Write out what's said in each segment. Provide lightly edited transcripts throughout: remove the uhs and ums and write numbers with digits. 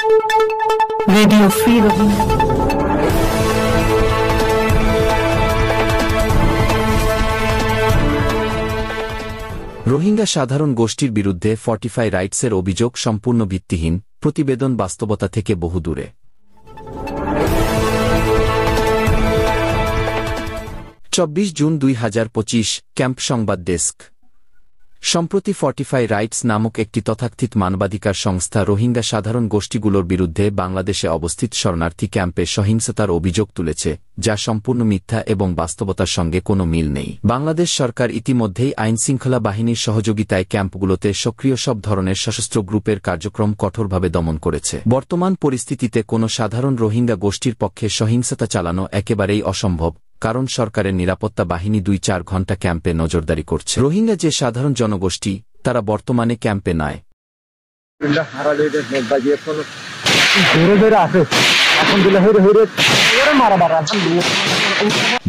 Radio Free Rohingya। Rohingya সাধারণ গোষ্ঠীর বিরুদ্ধে ফর্টিফাই রাইটসের অভিযোগ সম্পূর্ণ ভিত্তিহীন, প্রতিবেদন বাস্তবতা থেকে বহু দূরে। 24 জুন 2025, ক্যাম্প সংবাদ ডেস্ক। সম্প্রতি ফর্টিফাই রাইটস নামক একটি তথাকথিত মানবাধিকার সংস্থা রোহিঙ্গা সাধারণ গোষ্ঠীগুলোর বিরুদ্ধে বাংলাদেশে অবস্থিত শরণার্থী ক্যাম্পে সহিংসতার অভিযোগ তুলেছে, যা সম্পূর্ণ মিথ্যা এবং বাস্তবতার সঙ্গে কোনো মিল নেই। বাংলাদেশ সরকার ইতিমধ্যেই আইনশৃঙ্খলা বাহিনীর সহযোগিতায় ক্যাম্পগুলোতে সক্রিয় সব ধরনের সশস্ত্র গ্রুপের কার্যক্রম কঠোরভাবে দমন করেছে। বর্তমান পরিস্থিতিতে কোনো সাধারণ রোহিঙ্গা গোষ্ঠীর পক্ষে সহিংসতা চালানো একেবারেই অসম্ভব, কারণ সরকারের নিরাপত্তা বাহিনী 2-4 ঘণ্টা ক্যাম্পে নজরদারি করছে। রোহিঙ্গা যে সাধারণ জনগোষ্ঠী, তারা বর্তমানে ক্যাম্পে নয়,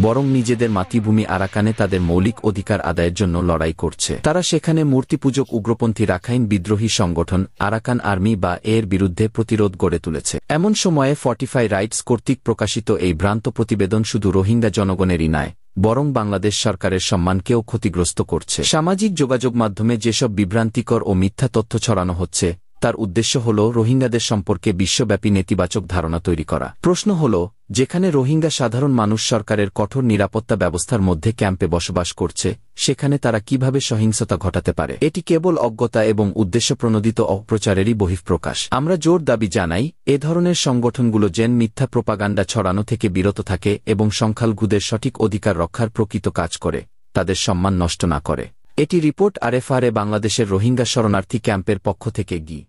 বরং নিজেদের মাতৃভূমি আরাকানে তাদের মৌলিক অধিকার আদায়ের জন্য লড়াই করছে। তারা সেখানে মূর্তিপূজক উগ্রপন্থী রাখাইন বিদ্রোহী সংগঠন আরাকান আর্মি বা এর বিরুদ্ধে প্রতিরোধ গড়ে তুলেছে। এমন সময়ে ফর্টিফাই রাইটস কর্তৃক প্রকাশিত এই ভ্রান্ত প্রতিবেদন শুধু রোহিঙ্গা জনগণেরই নয়, বরং বাংলাদেশ সরকারের সম্মানকেও ক্ষতিগ্রস্ত করছে। সামাজিক যোগাযোগ মাধ্যমে যেসব বিভ্রান্তিকর ও মিথ্যা তথ্য ছড়ানো হচ্ছে, তার উদ্দেশ্য হল রোহিঙ্গাদের সম্পর্কে বিশ্বব্যাপী নেতিবাচক ধারণা তৈরি করা। প্রশ্ন হল, যেখানে রোহিঙ্গা সাধারণ মানুষ সরকারের কঠোর নিরাপত্তা ব্যবস্থার মধ্যে ক্যাম্পে বসবাস করছে, সেখানে তারা কিভাবে সহিংসতা ঘটাতে পারে? এটি কেবল অজ্ঞতা এবং উদ্দেশ্যপ্রণোদিত অপপ্রচারেরই বহিঃপ্রকাশ। আমরা জোর দাবি জানাই, এ ধরনের সংগঠনগুলো যেন মিথ্যা প্রোপাগান্ডা ছড়ানো থেকে বিরত থাকে এবং সংখ্যালঘুদের সঠিক অধিকার রক্ষার প্রকৃত কাজ করে, তাদের সম্মান নষ্ট না করে। এটি রিপোর্ট RFRA বাংলাদেশের রোহিঙ্গা শরণার্থী ক্যাম্পের পক্ষ থেকে গি।